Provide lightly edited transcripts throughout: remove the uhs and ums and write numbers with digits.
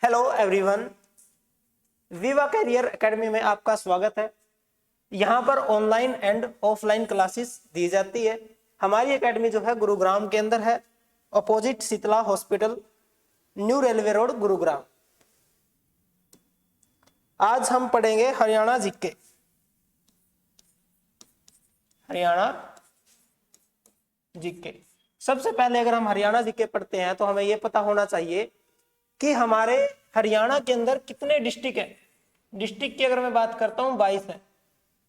Hello everyone, विवा career academy में आपका स्वागत है। यहाँ पर ऑनलाइन एंड ऑफलाइन क्लासेस दी जाती है। हमारी एकेडमी जो है गुरुग्राम के अंदर है, opposite Sheetla hospital, new railway road, Gurugram. आज हम पढ़ेंगे हरियाणा जीके। हरियाणा जीके। सबसे पहले अगर हम हरियाणा जीके पढ़ते हैं तो हमें यह पता होना चाहिए कि हमारे हरियाणा के अंदर कितने डिस्ट्रिक्ट हैं। डिस्ट्रिक्ट की अगर मैं बात करता हूं 22 है,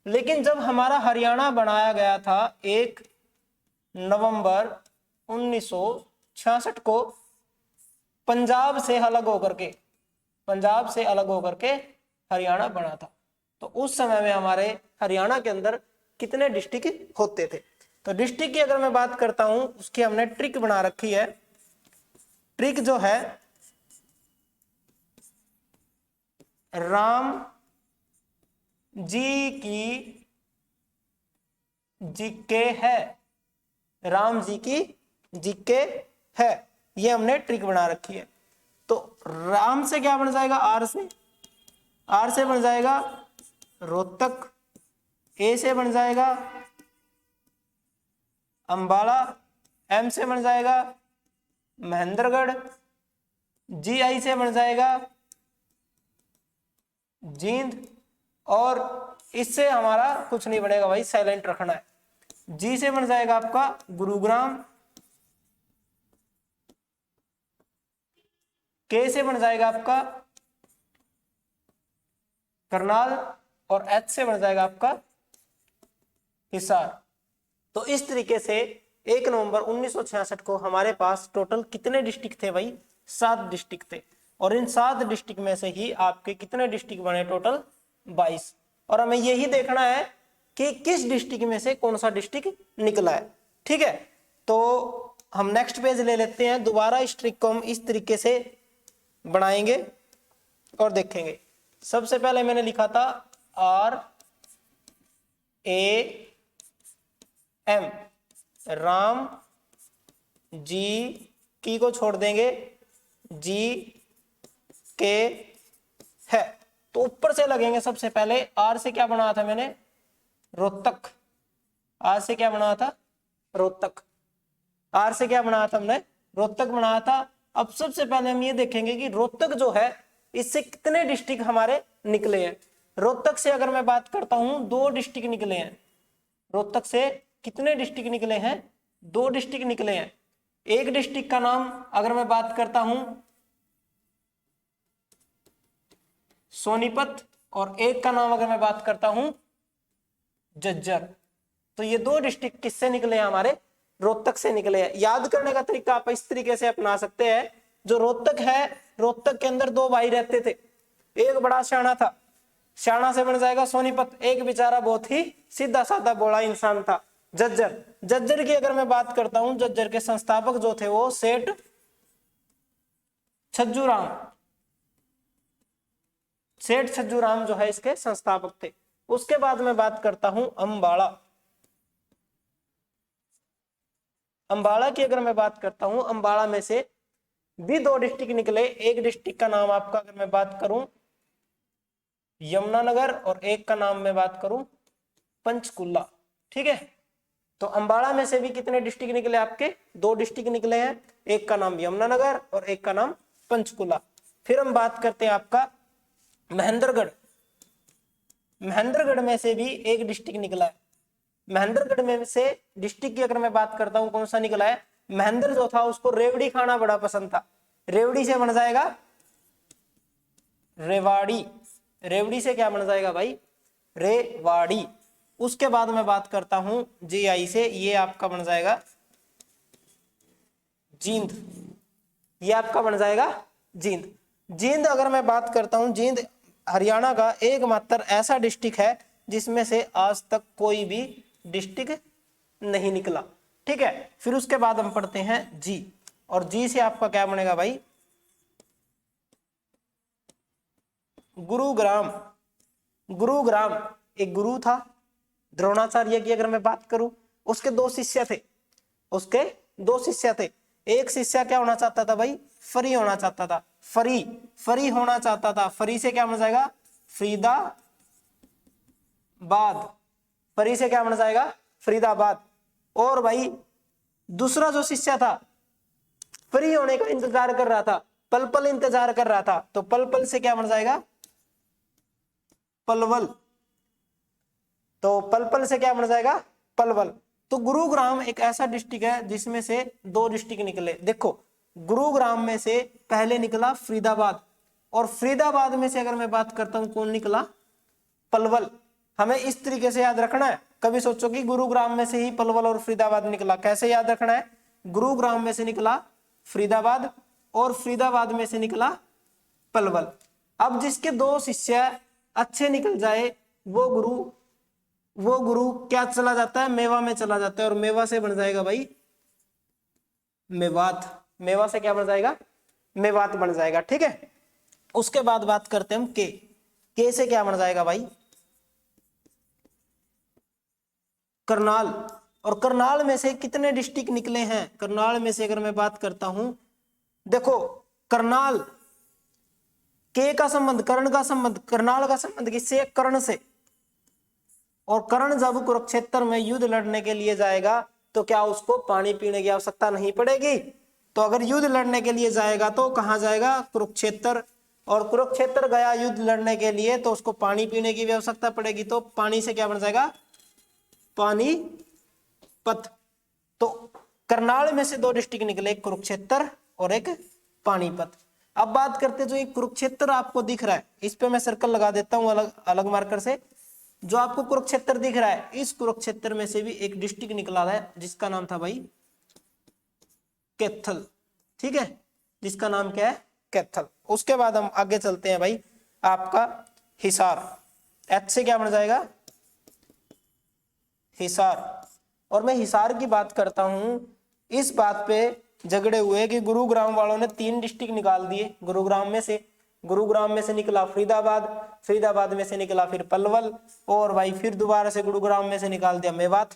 लेकिन जब हमारा हरियाणा बनाया गया था 1 नवंबर 1966 को पंजाब से अलग होकर के हरियाणा बना था। तो उस समय में हमारे हरियाणा के अंदर कितने डिस्ट्रिक्ट होते थे। तो डिस्ट्रिक्ट की अगर मैं बात करता हूं, उसकी हमने ट्रिक बना रखी है। ट्रिक जो है राम जी की जीके है, राम जी की जीके है, ये हमने ट्रिक बना रखी है। तो राम से क्या बन जाएगा, आर से बन जाएगा रोहतक, ए से बन जाएगा अंबाला, एम से बन जाएगा महेंद्रगढ़, जी आई से बन जाएगा जींद, और इससे हमारा कुछ नहीं बनेगा भाई, साइलेंट रखना है। जी से बन जाएगा आपका गुरुग्राम, के से बन जाएगा आपका करनाल, और एच से बन जाएगा आपका हिसार। तो इस तरीके से 1 नवंबर 1966 को हमारे पास टोटल कितने डिस्ट्रिक्ट थे भाई, 7 डिस्ट्रिक्ट थे। और इन 7 डिस्ट्रिक्ट में से ही आपके कितने डिस्ट्रिक्ट बने, टोटल 22। और हमें यही देखना है कि किस डिस्ट्रिक्ट में से कौन सा डिस्ट्रिक्ट निकला है। ठीक है, तो हम नेक्स्ट पेज ले लेते हैं। दोबारा इस ट्रिक को हम इस तरीके से बनाएंगे और देखेंगे। सबसे पहले मैंने लिखा था RAM, राम जी की को छोड़ देंगे, जी के है। तो ऊपर से लगेंगे। सबसे पहले आर से क्या बनाया था मैंने, रोहतक। आर से क्या बनाया था, रोहतक। आर से क्या बनाया था हमने, रोहतक बनाया था। अब सबसे पहले हम ये देखेंगे कि रोहतक जो है, इससे कितने डिस्ट्रिक्ट हमारे निकले हैं। रोहतक से अगर मैं बात करता हूं, 2 डिस्ट्रिक्ट निकले हैं। रोहतक से कितने डिस्ट्रिक्ट निकले हैं, 2 डिस्ट्रिक्ट निकले हैं। एक डिस्ट्रिक्ट का नाम अगर मैं बात करता हूं सोनीपत, और एक का नाम अगर मैं बात करता हूं झज्जर। तो ये 2 डिस्ट्रिक्ट किससे निकले हैं, हमारे रोहतक से निकले हैं। याद करने का तरीका आप इस तरीके से अपना सकते हैं। जो रोहतक है, रोहतक के अंदर 2 भाई रहते थे। एक बड़ा श्याणा था, श्याणा से बन जाएगा सोनीपत। एक बेचारा बहुत ही सीधा साधा बोला इंसान था, झज्जर की अगर मैं बात करता हूं, झज्जर के संस्थापक जो थे वो सेठ छज्जूराम जो है इसके संस्थापक थे। उसके बाद मैं बात करता हूं अंबाला की अगर मैं बात करता हूं, अंबाला में से भी 2 डिस्ट्रिक्ट निकले। एक डिस्ट्रिक्ट का नाम आपका अगर मैं बात करूं यमुनानगर, और एक का नाम मैं बात करूं पंचकुला। ठीक है, तो अंबाला में से भी कितने डिस्ट्रिक्ट निकले आपके, 2 डिस्ट्रिक्ट निकले हैं। एक का नाम यमुनानगर और एक का नाम पंचकुला। फिर हम बात करते हैं आपका महेंद्रगढ़ में से भी एक डिस्ट्रिक्ट निकला है। महेंद्रगढ़ में से डिस्ट्रिक्ट की अगर मैं बात करता हूं, कौन सा निकला है, महेंद्र जो था उसको रेवड़ी खाना बड़ा पसंद था। रेवड़ी से बन जाएगा रेवाड़ी। रेवड़ी से क्या बन जाएगा भाई, रेवाड़ी। उसके बाद मैं बात करता हूं जीआई से, ये आपका बन जाएगा जींद। ये आपका बन जाएगा जींद अगर मैं बात करता हूं, जींद हरियाणा का एकमात्र ऐसा डिस्ट्रिक्ट है जिसमें से आज तक कोई भी डिस्ट्रिक्ट नहीं निकला। ठीक है, फिर उसके बाद हम पढ़ते हैं जी, और जी से आपका क्या बनेगा भाई, गुरुग्राम एक गुरु था द्रोणाचार्य की अगर मैं बात करूं, उसके 2 शिष्य थे। एक शिष्य क्या होना चाहता था भाई, फरी होना चाहता था, फरी फरी होना चाहता था। फरी से क्या बन जाएगा, फरीदाबाद। फरी से क्या बन जाएगा, फरीदाबाद। और भाई दूसरा जो शिष्य था फ्री होने का इंतजार कर रहा था, पल पल इंतजार कर रहा था, तो पल पल से क्या बन जाएगा, पलवल। तो पल पल से क्या बन जाएगा, पलवल। तो गुरुग्राम एक ऐसा डिस्ट्रिक्ट है जिसमें से दो डिस्ट्रिक्ट निकले। देखो गुरुग्राम में से पहले निकला फरीदाबाद, और फरीदाबाद में से अगर मैं बात करता हूं कौन निकला, पलवल। हमें इस तरीके से याद रखना है, कभी सोचो कि गुरुग्राम में से ही पलवल और फरीदाबाद निकला, कैसे याद रखना है, गुरुग्राम में से निकला फरीदाबाद और फरीदाबाद में से निकला पलवल। अब जिसके दो शिष्य अच्छे निकल जाए वो गुरु क्या चला जाता है, मेवा में चला जाता है, और मेवा से बन जाएगा भाई मेवात। मेवा से क्या बन जाएगा, मेवात बन जाएगा। ठीक है, उसके बाद बात करते हैं हम के से क्या बन जाएगा भाई, करनाल। और करनाल में से कितने डिस्ट्रिक्ट निकले हैं, करनाल में से अगर मैं बात करता हूं, देखो करनाल के का संबंध, कर्ण का संबंध, करनाल का संबंध किससे, कर्ण से। और कर्ण जब कुरुक्षेत्र में युद्ध लड़ने के लिए जाएगा तो क्या उसको पानी पीने की आवश्यकता नहीं पड़ेगी। तो अगर युद्ध लड़ने के लिए जाएगा तो कहां जाएगा, कुरुक्षेत्र। और कुरुक्षेत्र गया युद्ध लड़ने के लिए तो उसको पानी पीने की भी आवश्यकता पड़ेगी, तो पानी से क्या बन जाएगा, पानीपत। तो करनाल में से दो डिस्ट्रिक्ट निकले, एक कुरुक्षेत्र और एक पानीपत। अब बात करते जो ये कुरुक्षेत्र आपको दिख रहा है, इस पे मैं सर्कल लगा देता हूं अलग अलग मार्कर से। जो आपको कुरुक्षेत्र दिख रहा है, इस कुरुक्षेत्र में से भी एक डिस्ट्रिक्ट निकला है जिसका नाम था भाई कैथल। ठीक है, जिसका नाम क्या है, कैथल। उसके बाद हम आगे चलते हैं भाई, आपका हिसार। एच से क्या बन जाएगा, हिसार। और मैं हिसार की बात करता हूं, इस बात पे झगड़े हुए कि गुरुग्राम वालों ने 3 डिस्ट्रिक्ट निकाल दिए गुरुग्राम में से निकला फरीदाबाद, फरीदाबाद में से निकला फिर पलवल, और भाई फिर दोबारा से गुरुग्राम में से निकाल दिया मेवात।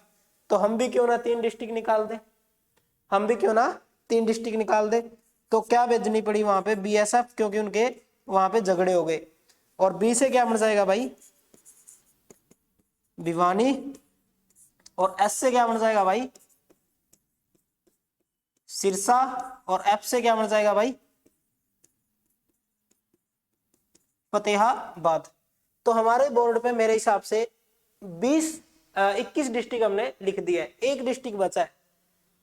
तो हम भी क्यों ना 3 डिस्ट्रिक्ट निकाल दे, हम भी क्यों ना 3 डिस्ट्रिक्ट निकाल दे। तो क्या भेजनी पड़ी वहां पे, बीएसएफ, क्योंकि उनके वहां पे झगड़े हो गए। और बी से क्या बन जाएगा भाई, भिवानी। और एस से क्या बन जाएगा भाई, सिरसा। और एफ से क्या बन जाएगा भाई, फतेहाबाद। तो हमारे बोर्ड पे मेरे हिसाब से 21 डिस्ट्रिक्ट हमने लिख दिया है, एक डिस्ट्रिक्ट बचा है।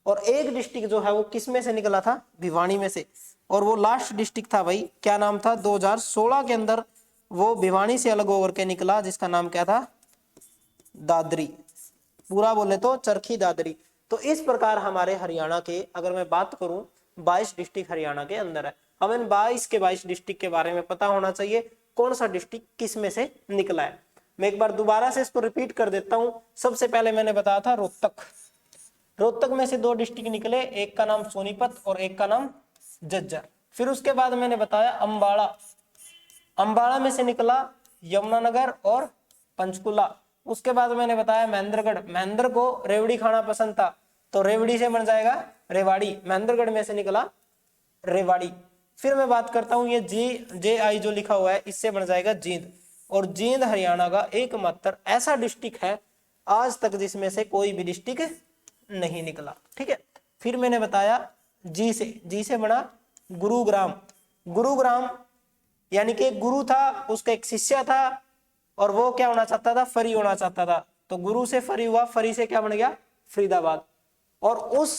और एक डिस्ट्रिक्ट जो है वो किस में से निकला था, भिवानी में से। और वो लास्ट डिस्ट्रिक्ट था भाई, क्या नाम था, 2016 के अंदर वो भिवानी से अलग होकर के निकला, जिसका नाम क्या था, दादरी। पूरा बोले तो चरखी दादरी। तो इस प्रकार हमारे हरियाणा के, अगर मैं बात करूं, 22 डिस्ट्रिक्ट हरियाणा के अंदर है। हमें 22 डिस्ट्रिक्ट के बारे में पता होना चाहिए, कौन सा डिस्ट्रिक्ट किस में से निकला है। मैं एक बार दोबारा से इसको रिपीट कर देता हूं। सबसे पहले मैंने बताया था रोहतक, रोहतक में से 2 डिस्ट्रिक्ट निकले, एक का नाम सोनीपत और एक का नाम झज्जर। फिर उसके बाद मैंने बताया अंबाला, अंबाला में से निकला यमुनानगर और पंचकुला। उसके बाद मैंने बताया महेंद्रगढ़, महेंद्र को रेवड़ी खाना पसंद था तो रेवड़ी से बन जाएगा रेवाड़ी, महेंद्रगढ़ में से निकला रेवाड़ी। फिर मैं बात करता हूं ये जे आई जो लिखा हुआ है, इससे बन जाएगा जींद। और जींद हरियाणा का एकमात्र ऐसा डिस्ट्रिक्ट है आज तक जिसमें से कोई भी डिस्ट्रिक्ट नहीं निकला। ठीक है, फिर मैंने बताया जी से बना गुरुग्राम। गुरुग्राम यानी कि गुरु था, उसका एक शिष्य था और वो क्या होना चाहता था, फरी होना चाहता था। तो गुरु से फरी हुआ, फरी से क्या बन गया, फरीदाबाद। और उस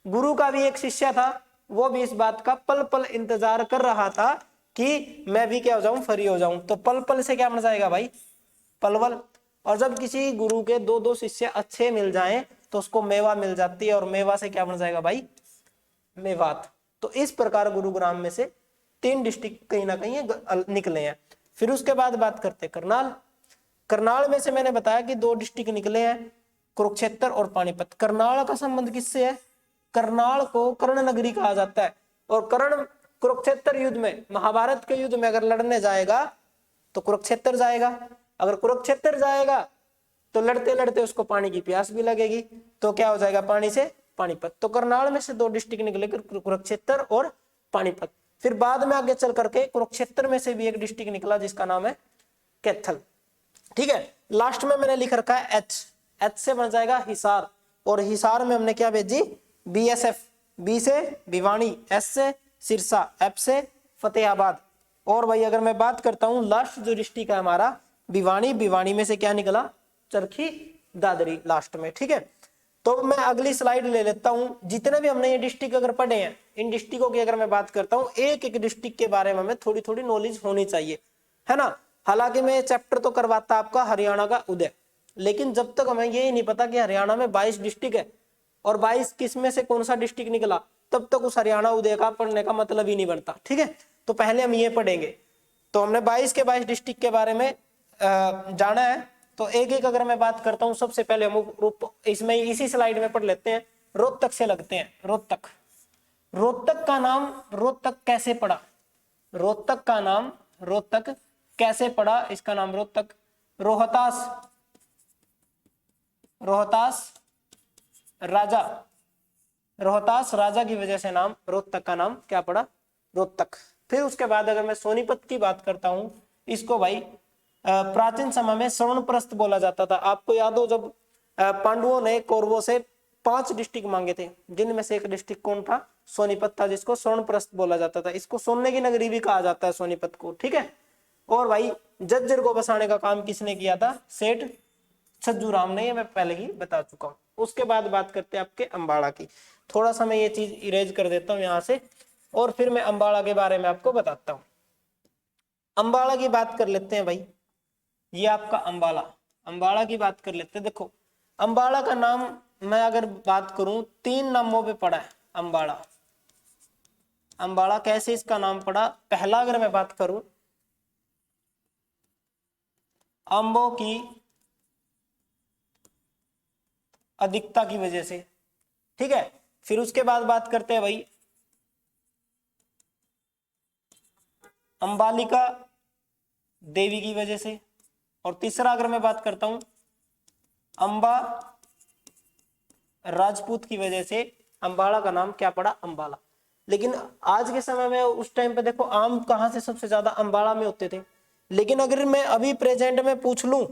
गुरु का भी एक शिष्य था, वो भी इस बात का पल पल इंतजार कर रहा था कि मैं भी क्या हो जाऊं, फरी हो जाऊं। तो पल पल से क्या बन जाएगा भाई, पलवल। और जब किसी गुरु के 2-2 शिष्य अच्छे मिल जाएं तो उसको मेवा मिल जाती है, और मेवा से क्या बन जाएगा भाई, मेवात। तो इस प्रकार गुरुग्राम में से 3 डिस्ट्रिक्ट कहीं ना कहीं निकले हैं। फिर उसके बाद बात करते हैं करनाल। करनाल में से मैंने बताया कि 2 डिस्ट्रिक्ट निकले हैं, कुरुक्षेत्र और पानीपत। करनाल का संबंध किससे है, करनाल को कर्ण नगरी कहा जाता है। और कर्ण कुरुक्षेत्र युद्ध में, महाभारत के युद्ध में अगर लड़ने जाएगा तो कुरुक्षेत्र जाएगा। अगर कुरुक्षेत्र जाएगा तो लड़ते लड़ते उसको पानी की प्यास भी लगेगी, तो क्या हो जाएगा, पानी से पानीपत। तो करनाल में से 2 डिस्ट्रिक्ट निकले, कुरुक्षेत्र और पानीपत। फिर बाद में आगे चल करके कुरुक्षेत्र में से भी एक डिस्ट्रिक्ट निकला जिसका नाम है कैथल। ठीक है, लास्ट में मैंने लिख रखा है एच, एच से बन जाएगा हिसार, और हिसार में हमने क्या भेजी बीएसएफ, बी से भिवानी, एस से सिरसा, एफ से फतेहाबाद। और भाई अगर मैं बात करता हूं लास्ट जो डिस्ट्रिक्ट है हमारा भिवानी, भिवानी में से क्या निकला चरखी दादरी लास्ट में। ठीक है, तो मैं अगली स्लाइड ले लेता हूं। जितने भी हमने ये डिस्ट्रिक्ट अगर पढ़े हैं, इन डिस्ट्रिक्टों की अगर मैं बात करता हूं, एक एक डिस्ट्रिक्ट के बारे में हमें थोड़ी थोड़ी नॉलेज होनी चाहिए, है ना। हालांकि मैं चैप्टर तो करवाता आपका हरियाणा का उदय, लेकिन जब तक हमें ये नहीं पता कि हरियाणा में 22 डिस्ट्रिक्ट है और 22 किस में से कौन सा डिस्ट्रिक्ट निकला, तब तक उस हरियाणा उदय का पढ़ने का मतलब ही नहीं बनता। ठीक है, तो पहले हम ये पढ़ेंगे। तो हमने 22 के 22 डिस्ट्रिक्ट के बारे में जाना है। तो एक एक अगर मैं बात करता हूं, सबसे पहले हम इसमें इसी स्लाइड में पढ़ लेते हैं, रोहतक से लगते हैं। रोहतक, रोहतक का नाम रोहतक कैसे पड़ा, रोहतक का नाम रोहतक कैसे पड़ा, इसका नाम रोहतक, रोहतास, रोहतास राजा, रोहतास राजा की वजह से नाम रोहतक का नाम क्या पड़ा रोहतक। फिर उसके बाद अगर मैं सोनीपत की बात करता हूं, इसको भाई प्राचीन समय में स्वर्णप्रस्थ बोला जाता था। आपको याद हो जब पांडवों ने कौरवों से 5 डिस्ट्रिक्ट मांगे थे, जिनमें से एक डिस्ट्रिक्ट कौन था, सोनीपत था, जिसको स्वर्णप्रस्थ बोला जाता था। इसको सोने की नगरी भी कहा जाता है सोनीपत को। ठीक है, और भाई जज्जर को बसाने का काम किसने किया था, सेठ छज्जू राम ने, ये मैं पहले ही बता चुका हूं। उसके बाद बात करते हैं आपके अंबाड़ा की। थोड़ा सा मैं ये चीज इरेज कर देता हूं यहां से, और फिर मैं अंबाड़ा के बारे में आपको बताता हूं। अंबाड़ा की बात कर लेते हैं भाई, ये आपका अंबाला, अंबाड़ा की बात कर लेते हैं। देखो अंबाड़ा का नाम मैं अगर बात करूं 3 नामों पे पड़ा है अंबाड़ा। अंबाड़ा कैसे इसका नाम पड़ा, पहला अगर मैं बात करूं आंबों की अधिकता की वजह से। ठीक है, फिर उसके बाद बात करते हैं भाई अंबालिका देवी की वजह से, और तीसरा अगर मैं बात करता हूं अंबा राजपूत की वजह से अंबाड़ा का नाम क्या पड़ा अंबाला। लेकिन आज के समय में उस टाइम पे देखो आम कहां से सबसे ज्यादा अंबाड़ा में होते थे, लेकिन अगर मैं अभी प्रेजेंट में पूछ लूं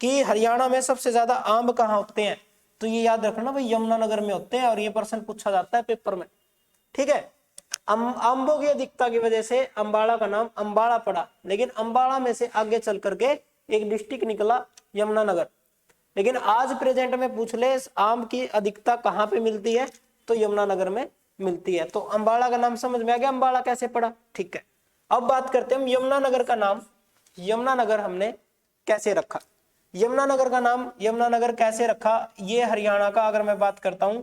कि हरियाणा में सबसे ज्यादा आम कहां होते हैं, तो ये याद रखना भाई यमुनानगर में होते हैं, और ये प्रश्न पूछा जाता है पेपर में। ठीक है, आंबों की अधिकता की वजह से अंबाड़ा का नाम अंबाड़ा पड़ा, लेकिन अंबाड़ा में से आगे चल करके एक डिस्ट्रिक्ट निकला यमुनानगर। लेकिन आज प्रेजेंट में पूछ ले आम की अधिकता कहां पे मिलती है, तो यमुनानगर में मिलती है। तो अंबाड़ा का नाम समझ में आ गया, अंबाड़ा कैसे पड़ा। ठीक है, अब बात करते हैं हम यमुनानगर का नाम, यमुनानगर हमने कैसे रखा। यमुनानगर का नाम यमुनानगर कैसे रखा, ये हरियाणा का अगर मैं बात करता हूं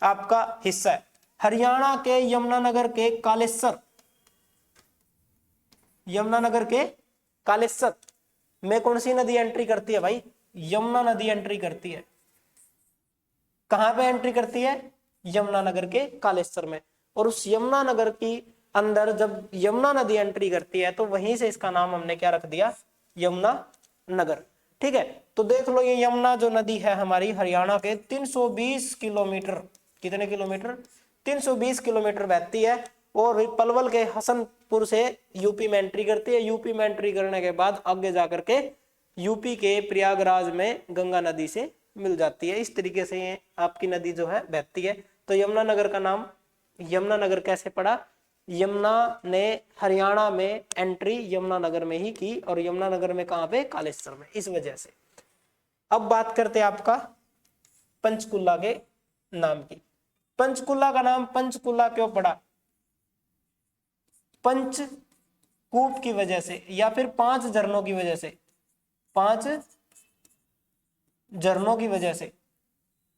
आपका हिस्सा है। हरियाणा के यमुनानगर के कालेसर, यमुनानगर के कालेसर में कौन सी नदी एंट्री करती है भाई, यमुना नदी एंट्री करती है। कहां पे एंट्री करती है, यमुनानगर के कालेसर में। और उस यमुनानगर की अंदर जब यमुना नदी एंट्री करती है, तो वहीं से इसका नाम हमने क्या रख दिया, यमुना नगर। ठीक है, तो देख लो ये यमुना जो नदी है हमारी हरियाणा के 320 किलोमीटर, कितने किलोमीटर, 320 किलोमीटर बहती है, और पलवल के हसनपुर से यूपी में एंट्री करती है। यूपी में एंट्री करने के बाद आगे जाकर के यूपी के प्रयागराज में गंगा नदी से मिल जाती है। इस तरीके से ये आपकी नदी जो है बहती है। तो यमुनानगर का नाम यमुनानगर कैसे पड़ा, यमुना ने हरियाणा में एंट्री यमुनानगर में ही की, और यमुनानगर में कहां पे, कालेश्वर में, इस वजह से। अब बात करते हैं आपका पंचकुला के नाम की। पंचकुला का नाम पंचकुला क्यों पड़ा, पंचकूप की वजह से, या फिर 5 झरनों की वजह से, 5 झरनों की वजह से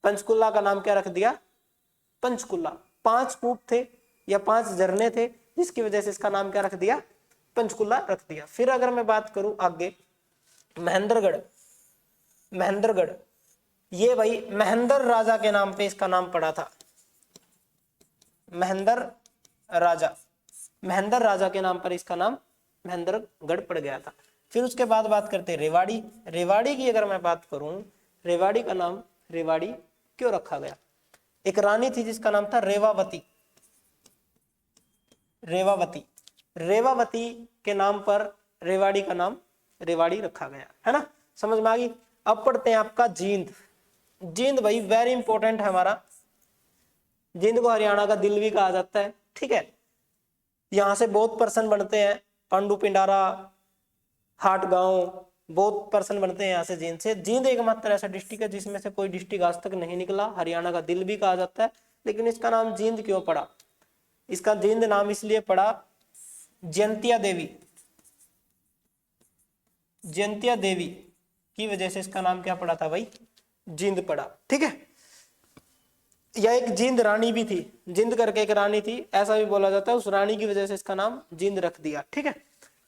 पंचकुला का नाम क्या रख दिया, पंचकुला। 5 कूप थे या 5 झरने थे, जिसकी वजह से इसका नाम क्या रख दिया, पंचकुला रख दिया। फिर अगर मैं बात करूं आगे महेंद्रगढ़, महेंद्रगढ़ ये भाई महेंद्र राजा के नाम पे इसका नाम पड़ा था, महेंद्र राजा, महेंद्र राजा के नाम पर इसका नाम महेंद्रगढ़ पड़ गया था। फिर उसके बाद बात करते हैं रेवाड़ी। रेवाड़ी की अगर मैं बात करूं, रेवाड़ी का नाम रेवाड़ी क्यों रखा गया। एक रानी थी जिसका नाम था रेवावती। रेवावती, रेवावती के नाम पर रेवाड़ी का नाम रेवाड़ी रखा गया, है ना, समझ में आ गई। अब पढ़ते हैं आपका जींद। जींद भाई वेरी इंपॉर्टेंट है हमारा। जींद को हरियाणा का दिल भी कहा जाता है, ठीक है। यहाँ से बहुत पर्सन बनते हैं, पांडु पिंडारा, हाट गांव, बहुत पर्सन बनते हैं यहाँ से जींद से। जींद एकमात्र ऐसा डिस्ट्रिक्ट है जिसमें से कोई डिस्ट्रिक्ट आज तक नहीं निकला, हरियाणा का दिल भी कहा जाता है। लेकिन इसका नाम जींद क्यों पड़ा? इसका जींद नाम इसलिए पड़ा, जयंतिया देवी, जयंतिया देवी की वजह से इसका नाम क्या पड़ा था भाई? जींद पड़ा, ठीक है। यह एक जींद रानी भी थी, जिंद करके एक रानी थी, ऐसा भी बोला जाता है। उस रानी की वजह से इसका नाम जींद रख दिया, ठीक है।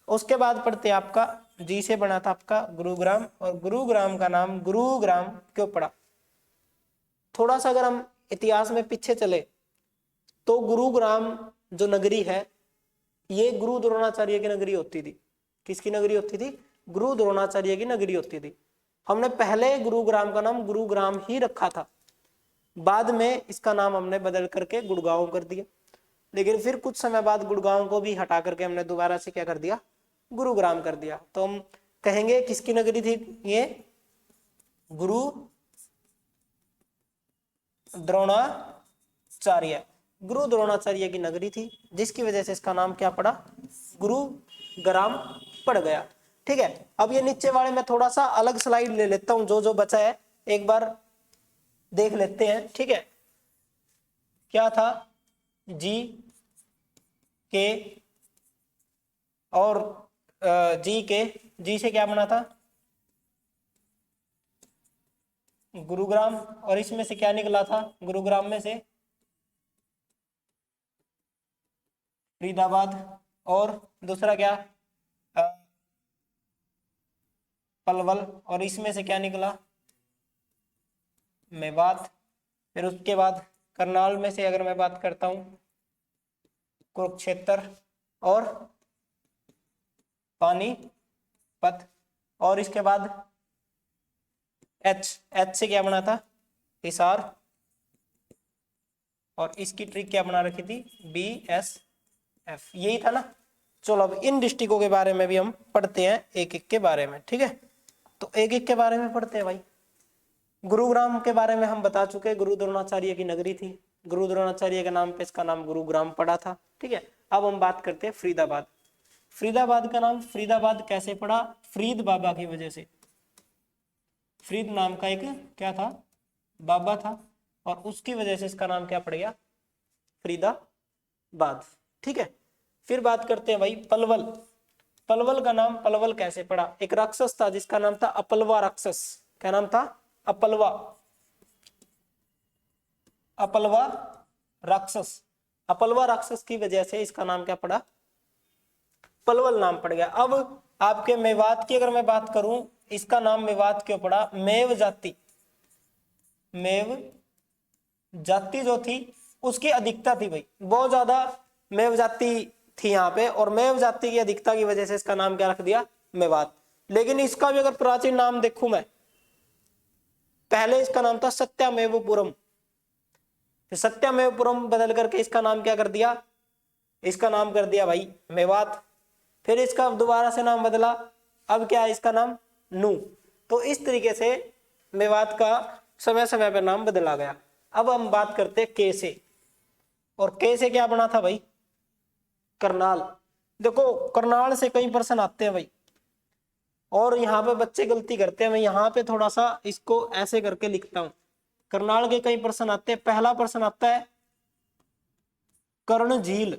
उसके बाद पढ़ते आपका जी से बना था आपका गुरुग्राम, और गुरुग्राम का नाम गुरुग्राम क्यों पड़ा? थोड़ा सा अगर हम इतिहास में पीछे चले तो गुरुग्राम जो नगरी है ये गुरु द्रोणाचार्य की नगरी होती थी। किसकी नगरी होती थी? गुरु द्रोणाचार्य की नगरी होती थी। हमने पहले गुरुग्राम का नाम गुरुग्राम ही रखा था, बाद में इसका नाम हमने बदल करके गुड़गांव कर दिया। लेकिन फिर कुछ समय बाद गुड़गांव को भी हटा करके हमने दोबारा से क्या कर दिया? गुरुग्राम कर दिया। तो हम कहेंगे किसकी नगरी थी ये? गुरु द्रोणाचार्य, गुरु द्रोणाचार्य की नगरी थी, जिसकी वजह से इसका नाम क्या पड़ा? गुरुग्राम पड़ गया, ठीक है। अब ये नीचे वाले में थोड़ा सा अलग स्लाइड ले लेता हूं, जो जो बचा है एक बार देख लेते हैं, ठीक है। क्या था? जी के और जी से क्या बना था? गुरुग्राम, और इसमें से क्या निकला था? गुरुग्राम में से फरीदाबाद, और दूसरा क्या? पलवल, और इसमें से क्या निकला? मेवात। फिर उसके बाद करनाल में से अगर मैं बात करता हूं कुरुक्षेत्र और पानीपत, और इसके बाद एच से क्या बना था? हिसार, और इसकी ट्रिक क्या बना रखी थी? BSF, यही था ना। चलो अब इन डिस्ट्रिक्टों के बारे में भी हम पढ़ते हैं, एक एक के बारे में, ठीक है। तो एक एक के बारे में पढ़ते हैं भाई। गुरुग्राम के बारे में हम बता चुके, गुरु द्रोणाचार्य की नगरी थी, गुरु द्रोणाचार्य के नाम पे इसका नाम गुरुग्राम पड़ा था, ठीक है। अब हम बात करते हैं फरीदाबाद। फरीदाबाद का नाम फरीदाबाद कैसे पड़ा? फरीद बाबा की वजह से। फरीद नाम का एक क्या था? बाबा था, और उसकी वजह से इसका नाम क्या पड़ गया? फरीदाबाद, ठीक है। फिर बात करते हैं भाई पलवल। पलवल का नाम पलवल कैसे पड़ा? एक राक्षस था जिसका नाम था अपलवा राक्षस। क्या नाम था? अपलवा, अपलवा राक्षस। अपलवा राक्षस की वजह से इसका नाम क्या पड़ा? पलवल नाम पड़ गया। अब आपके मेवात की अगर मैं बात करूं, इसका नाम मेवात क्यों पड़ा? मेव जाति, मेव जाति जो थी उसकी अधिकता थी भाई, बहुत ज्यादा मेव जाति थी यहाँ पे, और मेव जाति की अधिकता की वजह से इसका नाम क्या रख दिया? मेवात। लेकिन इसका भी अगर प्राचीन नाम देखूं मैं, पहले इसका नाम था सत्यामेवपुरम, सत्यामेवपुरम बदल करके इसका नाम क्या कर दिया? इसका नाम कर दिया भाई मेवात। फिर इसका दोबारा से नाम बदला, अब क्या है इसका नाम? नू। तो इस तरीके से मेवात का समय समय पर नाम बदला गया। अब हम बात करते हैं के से, और के से क्या बना था भाई? करनाल। देखो करनाल से कई प्रश्न आते हैं भाई, और यहाँ पे बच्चे गलती करते हैं। मैं यहाँ पे थोड़ा सा इसको ऐसे करके लिखता हूं। करनाल के कई प्रश्न आते हैं। पहला प्रश्न आता है कर्ण झील,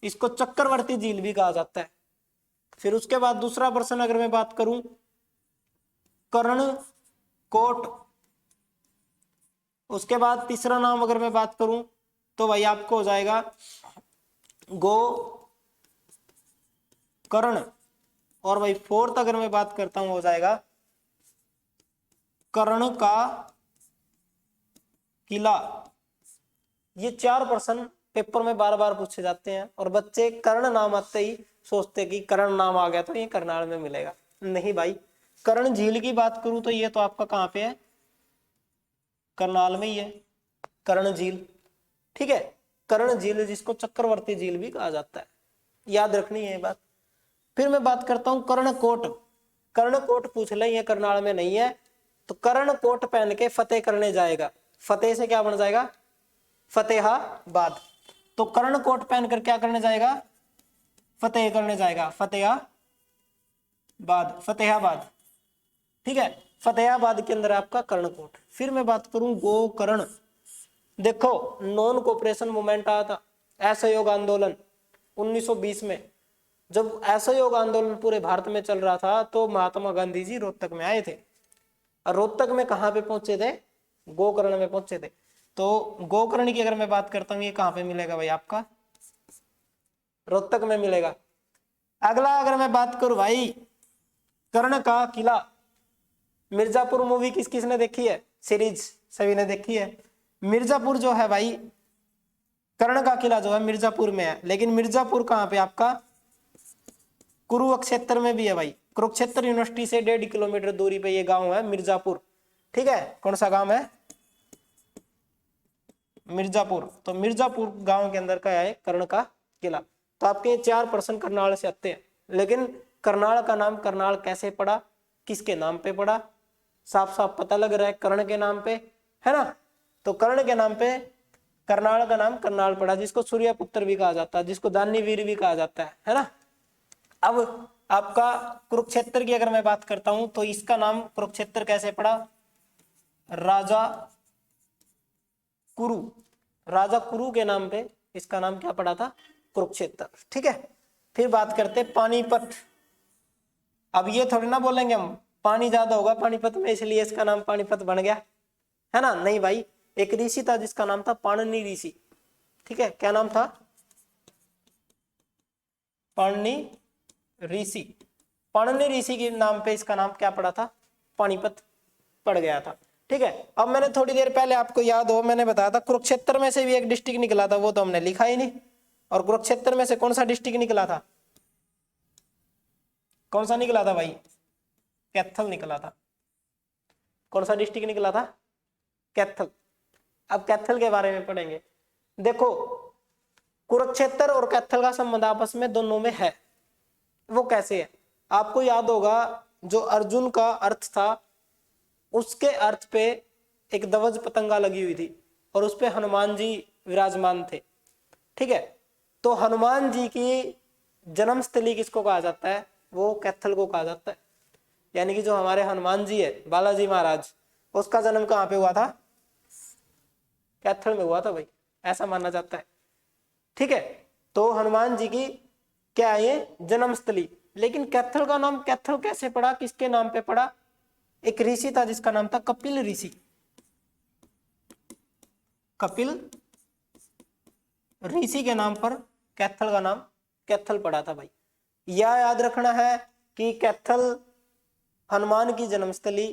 इसको चक्रवर्ती झील भी कहा जाता है। फिर उसके बाद दूसरा प्रश्न अगर मैं बात करूं, कर्ण कोट। उसके बाद तीसरा नाम अगर मैं बात करूं तो भाई आपको हो जाएगा गो कर्ण, और भाई फोर्थ अगर मैं बात करता हूं हो जाएगा कर्ण का किला। ये चार प्रश्न पेपर में बार बार पूछे जाते हैं, और बच्चे कर्ण नाम आते ही सोचते कि कर्ण नाम आ गया तो ये करनाल में मिलेगा। नहीं भाई, कर्ण झील की बात करूं तो ये तो आपका कहां पे है? करनाल में ही है कर्ण झील। ठीक है, कर्ण झील जिसको चक्रवर्ती झील भी कहा जाता है, याद रखनी है बात। फिर मैं बात करता हूं कर्णकोट। कर्णकोट पूछ ले, ये करनाल में नहीं है, तो कर्णकोट पहन के फतेह करने जाएगा। फतेह से क्या बन जाएगा? फतेहाबाद। तो कर्णकोट पहनकर क्या करने जाएगा? फतेह करने जाएगा, फतेहाबाद। ठीक है, फतेहाबाद के अंदर आपका कर्णकोट। फिर मैं बात करूं गोकर्ण। देखो, नॉन कोऑपरेशन मूवमेंट आया था, असहयोग आंदोलन 1920 में। जब असहयोग आंदोलन पूरे भारत में चल रहा था तो महात्मा गांधी जी रोहतक में आए थे। और रोहतक में कहां पे पहुंचे थे? गोकर्ण में पहुंचे थे। तो गोकर्ण की अगर मैं बात करता हूं, ये कहां पे मिलेगा भाई? आपका रोहतक में मिलेगा। अगला अगर मैं बात करूं भाई, कर्ण का किला। मिर्जापुर मूवी किस किसने देखी है? सीरीज सभी ने देखी है। मिर्जापुर जो है भाई, कर्ण का किला जो है मिर्जापुर में है, लेकिन मिर्जापुर कहां पे? आपका कुरुक्षेत्र में भी है भाई। कुरुक्षेत्र यूनिवर्सिटी से 1.5 किलोमीटर दूरी पे ये गांव है मिर्जापुर। ठीक है, कौन सा गांव है? मिर्जापुर। तो मिर्जापुर गांव के अंदर का है कर्ण का किला। तो आपके 4 प्रश्न करनाल से आते हैं, लेकिन करनाल का नाम करनाल कैसे पड़ा, किसके नाम पे पड़ा? साफ साफ पता लग रहा है, कर्ण के नाम पे, है ना। तो कर्ण के नाम पे करनाल का नाम करनाल पड़ा, जिसको सूर्यपुत्र भी कहा जाता है, जिसको दानवीर भी कहा जाता है ना। अब आपका कुरुक्षेत्र की अगर मैं बात करता हूं, तो इसका नाम कुरुक्षेत्र कैसे पड़ा? राजा कुरु, राजा कुरु के नाम पे इसका नाम क्या पड़ा था? कुरुक्षेत्र। ठीक है, फिर बात करते पानीपत। अब ये थोड़ी ना बोलेंगे हम पानी ज्यादा होगा पानीपत में इसलिए इसका नाम पानीपत बन गया, है ना। नहीं भाई, एक ऋषि था जिसका नाम था पाणिनि ऋषि। ठीक है, क्या नाम था? पाणिनि ऋषि। पाणिनि ऋषि के नाम पे इसका नाम क्या पड़ा था? पानीपत पड़ गया था। ठीक है, अब मैंने थोड़ी देर पहले, आपको याद हो, मैंने बताया था कुरुक्षेत्र में से भी एक डिस्ट्रिक्ट निकला था, वो तो हमने लिखा ही नहीं। और कुरुक्षेत्र में से कौन सा डिस्ट्रिक्ट निकला था? कौन सा निकला था भाई? कैथल निकला था। कौन सा डिस्ट्रिक्ट निकला था? कैथल। अब कैथल के बारे में पढ़ेंगे। देखो, कुरुक्षेत्र और कैथल का संबंध आपस में दोनों में है। वो कैसे है? आपको याद होगा, जो अर्जुन का अर्थ था उसके अर्थ पे एक ध्वज पतंगा लगी हुई थी और उस पे हनुमान जी विराजमान थे। ठीक है, तो हनुमान जी की जन्मस्थली किसको कहा जाता है? वो कैथल को कहा जाता है। यानी कि जो हमारे हनुमान जी है, बालाजी महाराज, उसका जन्म कहां पे हुआ था? कैथल में हुआ था भाई, ऐसा माना जाता है। ठीक है, तो हनुमान जी की क्या है ये? जन्मस्थली। लेकिन कैथल का नाम कैथल कैसे पड़ा, किसके नाम पे पड़ा? एक ऋषि था जिसका नाम था कपिल ऋषि। कपिल ऋषि के नाम पर कैथल का नाम कैथल पड़ा था भाई। यह याद रखना है कि कैथल हनुमान की जन्मस्थली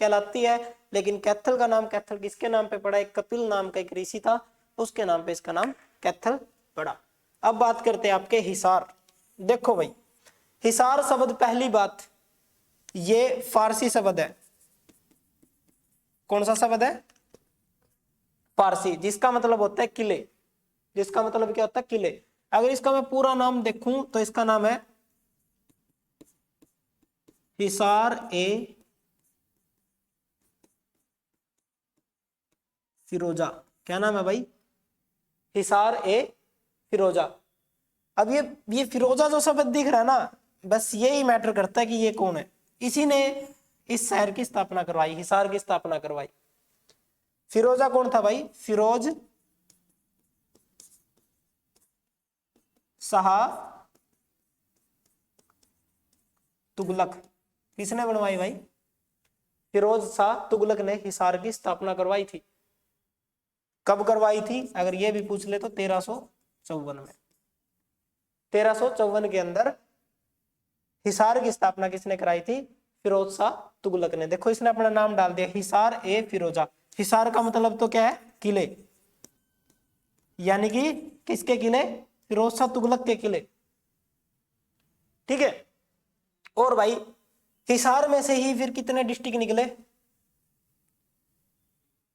कहलाती है, लेकिन कैथल का नाम कैथल किसके नाम पे पड़ा? एक कपिल नाम का एक ऋषि था, उसके नाम पे इसका नाम कैथल पड़ा। अब बात करते हैं आपके हिसार। देखो भाई, हिसार शब्द, पहली बात, ये फारसी शब्द है। कौन सा शब्द है? फारसी, जिसका मतलब होता है किले। जिसका मतलब क्या होता है? किले। अगर इसका मैं पूरा नाम देखूं तो इसका नाम है हिसार ए फिरोजा। क्या नाम है भाई? हिसार ए फिरोजा। अब ये फिरोजा जो शब्द दिख रहा है ना, बस यही मैटर करता है कि ये कौन है। इसी ने इस शहर की स्थापना करवाई, हिसार की स्थापना करवाई। फिरोजा कौन था भाई? फिरोज शाह तुगलक। किसने बनवाई भाई? फिरोज शाह तुगलक ने हिसार की स्थापना करवाई थी। कब करवाई थी अगर ये भी पूछ ले तो 1354 में। 1354 के अंदर हिसार की स्थापना किसने कराई थी? फिरोज शाह तुगलक ने। देखो, इसने अपना नाम डाल दिया हिसार ए फिरोजा। हिसार का मतलब तो क्या है? किले। यानी कि किसके किले? फिरोज शाह तुगलक के किले। ठीक है, और भाई हिसार में से ही फिर कितने डिस्ट्रिक्ट निकले?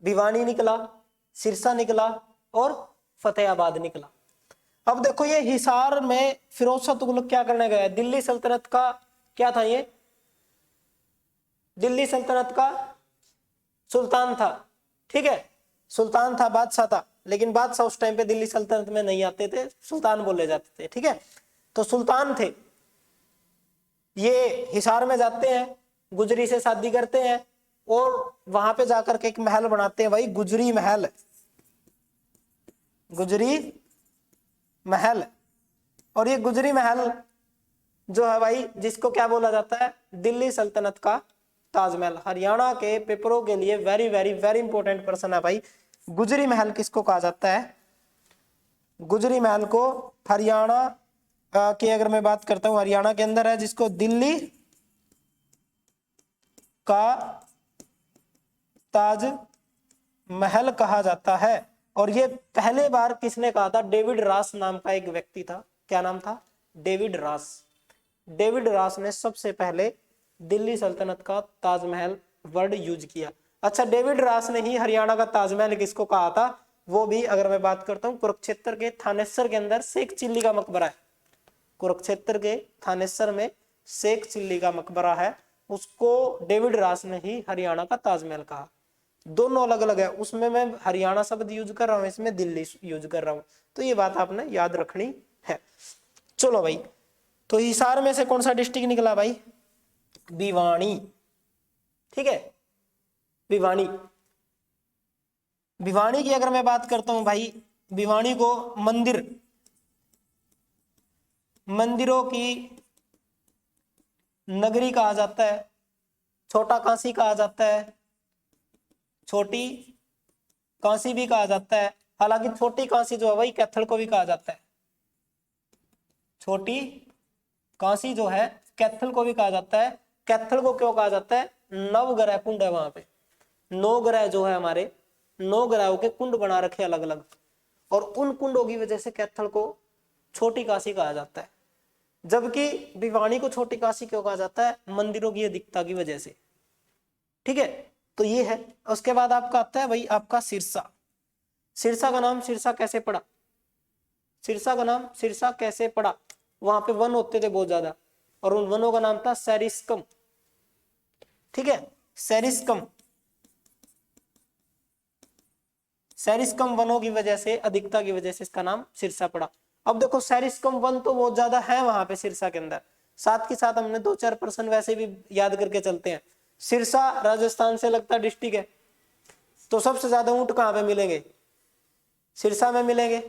भिवानी निकला, सिरसा निकला और फतेहाबाद निकला। अब देखो ये हिसार में फिरोज शाह तुगलक क्या करने गया? दिल्ली सल्तनत का क्या था? ये दिल्ली सल्तनत का सुल्तान था, ठीक है, सुल्तान था, बादशाह था, लेकिन बादशाह उस टाइम पे दिल्ली सल्तनत में नहीं आते थे, सुल्तान बोले जाते थे, ठीक है। तो सुल्तान थे, ये हिसार में जाते हैं, गुजरी से शादी करते हैं और वहां पे जाकर के एक महल बनाते हैं भाई, गुजरी महल, गुजरी महल। और ये गुजरी महल जो है भाई, जिसको क्या बोला जाता है? दिल्ली सल्तनत का ताजमहल। हरियाणा के पेपरों के लिए वेरी वेरी वेरी इंपॉर्टेंट प्रश्न है भाई, गुजरी महल किसको कहा जाता है? गुजरी महल को हरियाणा की अगर मैं बात करता हूं, हरियाणा के अंदर है, जिसको दिल्ली का ताज महल कहा जाता है। और ये पहले बार किसने कहा था? डेविड रास नाम का एक व्यक्ति था। क्या नाम था? डेविड रास। डेविड रास ने सबसे पहले दिल्ली सल्तनत का ताजमहल वर्ड यूज किया। अच्छा, डेविड रास ने ही हरियाणा का ताजमहल किसको कहा था? वो भी अगर मैं बात करता हूँ, कुरुक्षेत्र के थानेसर के अंदर शेख चिल्ली का मकबरा है, कुरुक्षेत्र के थानेसर में शेख चिल्ली का मकबरा है, उसको डेविड रास ने ही हरियाणा का ताजमहल कहा। दोनों अलग अलग है, उसमें मैं हरियाणा शब्द यूज कर रहा हूं, इसमें दिल्ली यूज कर रहा हूं, तो ये बात आपने याद रखनी है। चलो भाई, तो हिसार में से कौन सा डिस्ट्रिक्ट निकला भाई? भिवानी, ठीक है, भिवानी। भिवानी की अगर मैं बात करता हूं भाई, भिवानी को मंदिरों की नगरी कहा जाता है, छोटा काशी कहा जाता है, छोटी काशी भी कहा जाता है। हालांकि छोटी काशी जो है वही कैथल को भी कहा जाता है, छोटी काशी जो है कैथल को भी कहा जाता है। कैथल को क्यों कहा जाता है? नवग्रह कुंड है वहां पे, 9 ग्रह जो है हमारे, 9 ग्रहों के कुंड बना रखे अलग अलग, और उन कुंडों की वजह से कैथल को छोटी काशी कहा जाता है। जबकि भिवानी को छोटी काशी क्यों कहा जाता है? मंदिरों की अधिकता की वजह से, ठीक है। तो ये है। उसके बाद आपका आता है भाई आपका सिरसा। सिरसा का नाम सिरसा कैसे पड़ा? सिरसा का नाम सिरसा कैसे पड़ा? वहां पे वन होते थे बहुत ज्यादा, और उन वनों का नाम था सेरिस्कम, ठीक है, सेरिस्कम। सेरिस्कम वनों की वजह से, अधिकता की वजह से इसका नाम सिरसा पड़ा। अब देखो सेरिस्कम वन तो बहुत ज्यादा है वहां पे सिरसा के अंदर, साथ के साथ हमने 2-4 पर्सन वैसे भी याद करके चलते हैं। सिरसा राजस्थान से लगता डिस्ट्रिक्ट है, तो सबसे ज्यादा ऊंट कहां पे मिलेंगे? सिरसा में मिलेंगे।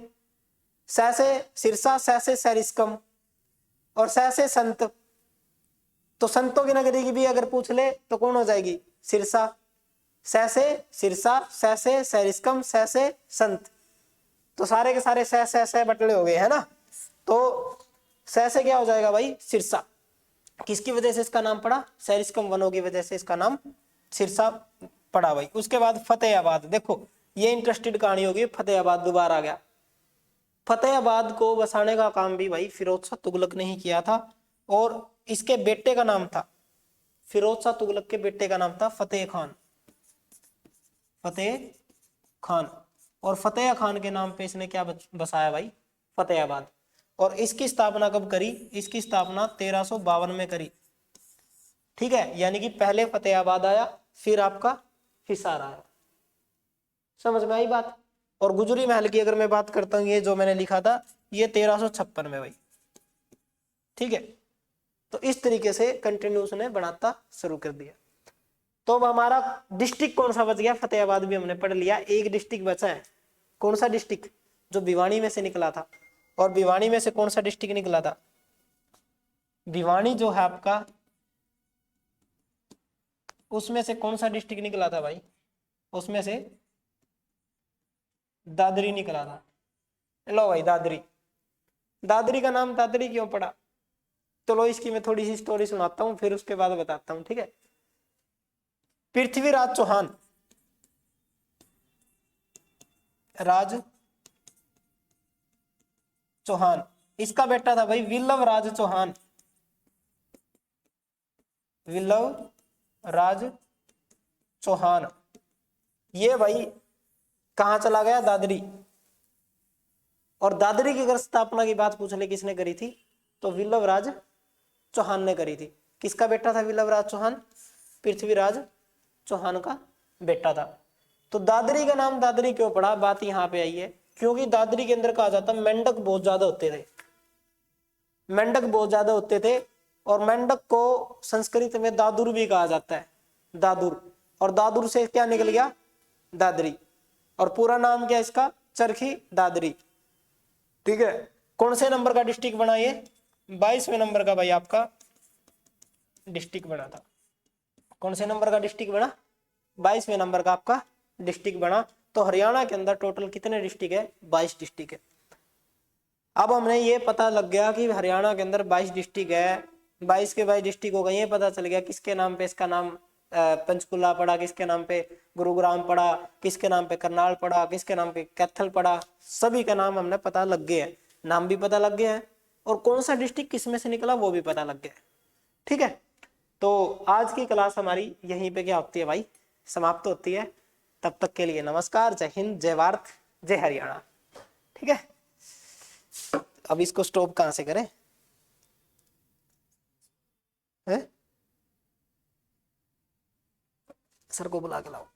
सैसे सिरसा, सैसे सैरिस्कम, और सैसे संत। तो संतों की नगरी की भी अगर पूछ ले तो कौन हो जाएगी? सिरसा। सैसे सिरसा, सैसे सैरिस्कम, सैसे संत, तो सारे के सारे सै बटले हो गए, है ना। तो सैसे क्या हो जाएगा भाई? सिरसा। किसकी वजह से इसका नाम पड़ा? सैरिस्कम वनों की वजह से इसका नाम सिरसा पड़ा भाई। उसके बाद फतेहाबाद, देखो ये इंटरेस्टेड कहानी होगी, फतेहाबाद दोबारा आ गया। फतेहाबाद को बसाने का काम भी भाई फिरोज शाह तुगलक ने ही किया था, और इसके बेटे का नाम था, फिरोज शाह तुगलक के बेटे का नाम था फतेह खान, फतेह खान। और फतेह खान के नाम पे इसने क्या बसाया भाई? फतेहाबाद। और इसकी स्थापना कब करी? इसकी स्थापना 1352 में करी, ठीक है। यानी कि पहले फतेहाबाद आया, फिर आपका हिसार आया। समझ में आई बात? और गुजरी महल की अगर मैं बात करता हूँ, ये जो मैंने लिखा था ये 1356 में भाई, ठीक है। तो इस तरीके से कंटिन्यूस ने बनाता शुरू कर दिया। तो अब हमारा डिस्ट्रिक्ट कौन सा बच गया? फतेहाबाद भी हमने पढ़ लिया, एक डिस्ट्रिक्ट बचा है। कौन सा डिस्ट्रिक्ट? जो भिवानी में से निकला था। और भिवानी में से कौन सा डिस्ट्रिक्ट निकला था? भिवानी जो है आपका, उसमें से कौन सा डिस्ट्रिक्ट निकला था भाई? उसमें से दादरी निकला था। लो भाई दादरी। दादरी का नाम दादरी क्यों पड़ा? चलो इसकी मैं थोड़ी सी स्टोरी सुनाता हूं, फिर उसके बाद बताता हूं, ठीक है। पृथ्वीराज चौहान, राज चौहान, इसका बेटा था भाई विल्लव राज चौहान, विल्लव राज चौहान। ये भाई कहां चला गया, दादरी। और दादरी की अगर स्थापना की बात पूछ ले किसने करी थी, तो विल्लवराज चौहान ने करी थी। किसका बेटा था विल्लवराज चौहान, पृथ्वीराज चौहान का बेटा था। तो दादरी का नाम दादरी क्यों पड़ा, बात यहां पे आई है क्योंकि दादरी के अंदर कहा जाता मेंढक बहुत ज्यादा होते थे, मेंढक बहुत ज्यादा होते थे। और मेंढक को संस्कृत में दादुर भी कहा जाता है, दादुर। और दादुर से क्या निकल गया, दादरी। और पूरा नाम क्या है इसका, चरखी दादरी। ठीक है, कौन से नंबर का डिस्ट्रिक्ट बना ये, 22वें नंबर का भाई आपका डिस्ट्रिक्ट बना था। कौन से नंबर का डिस्ट्रिक्ट बना, 22वें नंबर का आपका डिस्ट्रिक्ट बना। तो हरियाणा के अंदर टोटल कितने डिस्ट्रिक्ट है, 22 डिस्ट्रिक्ट है। अब हमने ये पता लग गया कि हरियाणा के अंदर 22 डिस्ट्रिक्ट है, 22 के 22 डिस्ट्रिक्ट हो गए। ये पता चल गया किसके नाम पे इसका नाम पंचकुला पड़ा, किसके नाम पे गुरुग्राम पड़ा, किसके नाम पे करनाल पड़ा, किसके नाम पे कैथल पड़ा। सभी का नाम हमने पता लग गया है, नाम भी पता लग गया है और कौन सा डिस्ट्रिक्ट किस में से निकला वो भी पता लग गया है। ठीक है, तो आज की क्लास हमारी यहीं पे क्या होती है भाई, समाप्त होती है। तब तक के लिए नमस्कार, जय हिंद, जय भारत, जय हरियाणा। ठीक है, अब इसको स्टॉप कहां से करें, है? सर को बुला के लाओ।